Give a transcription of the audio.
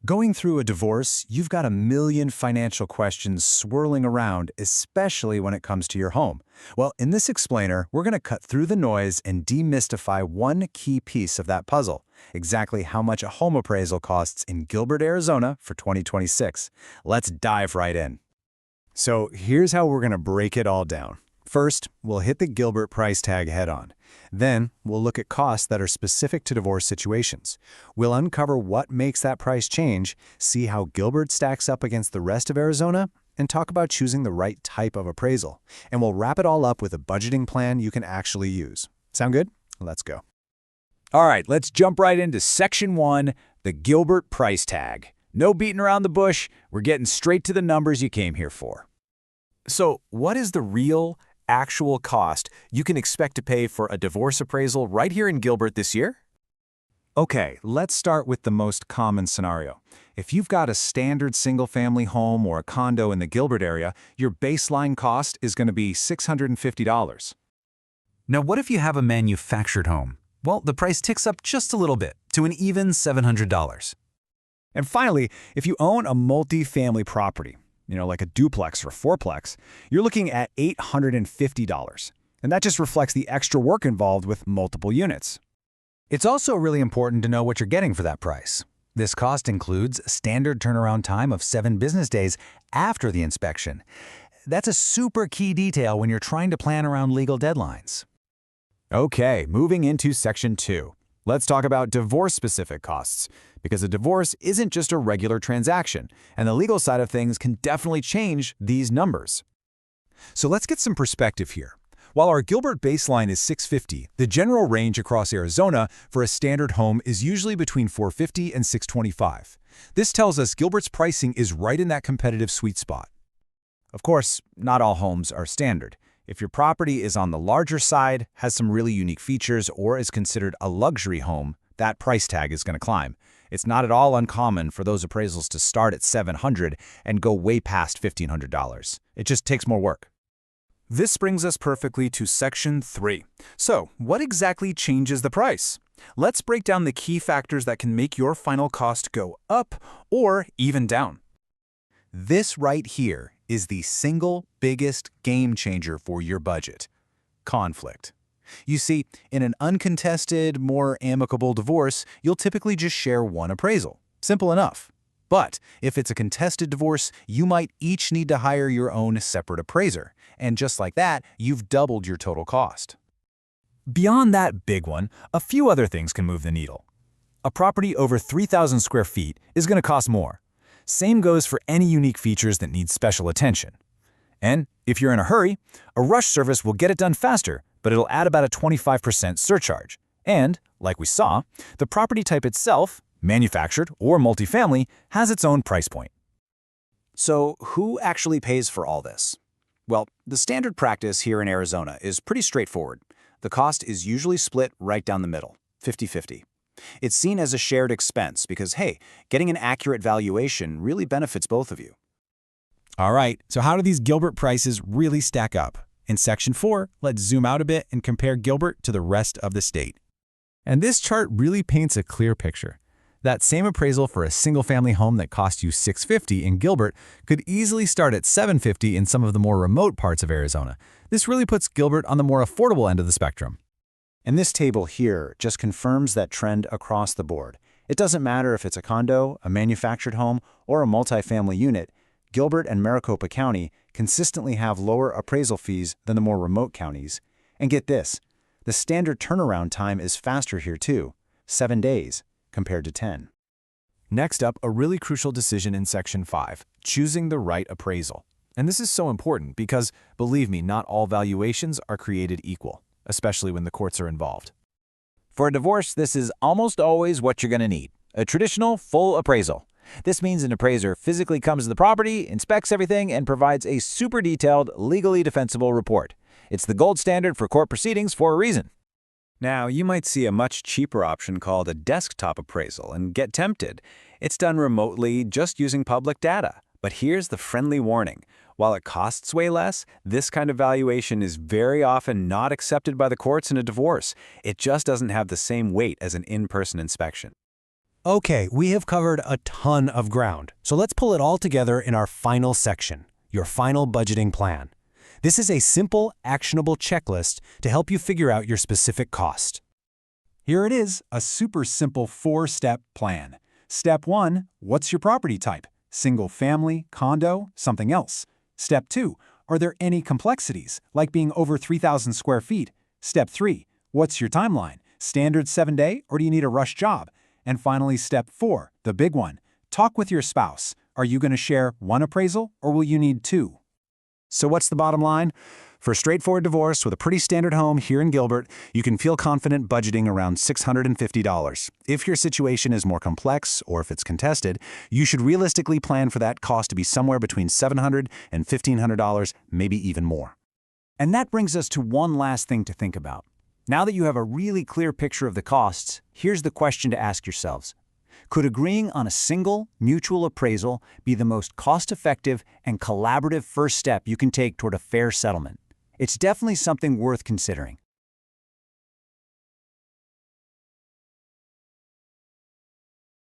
Going through a divorce, you've got a million financial questions swirling around, especially when it comes to your home. Well, in this explainer, we're going to cut through the noise and demystify one key piece of that puzzle, exactly how much a home appraisal costs in Gilbert, Arizona for 2026. Let's dive right in. So here's how we're going to break it all down. First, we'll hit the Gilbert price tag head-on. Then, we'll look at costs that are specific to divorce situations. We'll uncover what makes that price change, see how Gilbert stacks up against the rest of Arizona, and talk about choosing the right type of appraisal. And we'll wrap it all up with a budgeting plan you can actually use. Sound good? Let's go. All right, let's jump right into Section 1, the Gilbert price tag. No beating around the bush, we're getting straight to the numbers you came here for. So, what is the real, actual cost you can expect to pay for a divorce appraisal right here in Gilbert this year? Okay, let's start with the most common scenario. If you've got a standard single-family home or a condo in the Gilbert area, your baseline cost is going to be $650. Now, what if you have a manufactured home? Well, the price ticks up just a little bit to an even $700. And finally, if you own a multi-family property, like a duplex or a fourplex, you're looking at $850. And that just reflects the extra work involved with multiple units. It's also really important to know what you're getting for that price. This cost includes a standard turnaround time of 7 business days after the inspection. That's a super key detail when you're trying to plan around legal deadlines. Okay, moving into Section 2. Let's talk about divorce-specific costs, because a divorce isn't just a regular transaction, and the legal side of things can definitely change these numbers. So let's get some perspective here. While our Gilbert baseline is $650, the general range across Arizona for a standard home is usually between $450 and $625. This tells us Gilbert's pricing is right in that competitive sweet spot. Of course, not all homes are standard. If your property is on the larger side, has some really unique features, or is considered a luxury home, that price tag is going to climb. It's not at all uncommon for those appraisals to start at $700 and go way past $1,500. It just takes more work. This brings us perfectly to Section 3. So, what exactly changes the price? Let's break down the key factors that can make your final cost go up or even down. This right here is the single biggest game changer for your budget: conflict. You see, in an uncontested, more amicable divorce, you'll typically just share one appraisal. Simple enough. But if it's a contested divorce, you might each need to hire your own separate appraiser. And just like that, you've doubled your total cost. Beyond that big one, a few other things can move the needle. A property over 3,000 square feet is going to cost more. Same goes for any unique features that need special attention. And if you're in a hurry, a rush service will get it done faster, but it'll add about a 25% surcharge. And, like we saw, the property type itself, manufactured or multifamily, has its own price point. So who actually pays for all this? Well, the standard practice here in Arizona is pretty straightforward. The cost is usually split right down the middle, 50-50. It's seen as a shared expense because, hey, getting an accurate valuation really benefits both of you. All right, so how do these Gilbert prices really stack up? In Section 4, let's zoom out a bit and compare Gilbert to the rest of the state. And this chart really paints a clear picture. That same appraisal for a single-family home that cost you $650 in Gilbert could easily start at $750 in some of the more remote parts of Arizona. This really puts Gilbert on the more affordable end of the spectrum. And this table here just confirms that trend across the board. It doesn't matter if it's a condo, a manufactured home, or a multifamily unit, Gilbert and Maricopa County consistently have lower appraisal fees than the more remote counties. And get this, the standard turnaround time is faster here too, 7 days compared to 10. Next up, a really crucial decision in Section 5, choosing the right appraisal. And this is so important because, believe me, not all valuations are created equal, especially when the courts are involved. For a divorce, this is almost always what you're going to need: a traditional, full appraisal. This means an appraiser physically comes to the property, inspects everything, and provides a super detailed, legally defensible report. It's the gold standard for court proceedings for a reason. Now, you might see a much cheaper option called a desktop appraisal and get tempted. It's done remotely, just using public data. But here's the friendly warning. While it costs way less, this kind of valuation is very often not accepted by the courts in a divorce. It just doesn't have the same weight as an in-person inspection. Okay, we have covered a ton of ground, so let's pull it all together in our final section, your final budgeting plan. This is a simple, actionable checklist to help you figure out your specific cost. Here it is, a super simple 4-step plan. Step 1, what's your property type? Single family, condo, something else. Step 2, are there any complexities, like being over 3,000 square feet? Step 3, what's your timeline? Standard 7-day, or do you need a rush job? And finally, step 4, the big one. Talk with your spouse. Are you going to share one appraisal, or will you need 2? So what's the bottom line? For a straightforward divorce with a pretty standard home here in Gilbert, you can feel confident budgeting around $650. If your situation is more complex or if it's contested, you should realistically plan for that cost to be somewhere between $700 and $1,500, maybe even more. And that brings us to one last thing to think about. Now that you have a really clear picture of the costs, here's the question to ask yourselves. Could agreeing on a single, mutual appraisal be the most cost-effective and collaborative first step you can take toward a fair settlement? It's definitely something worth considering.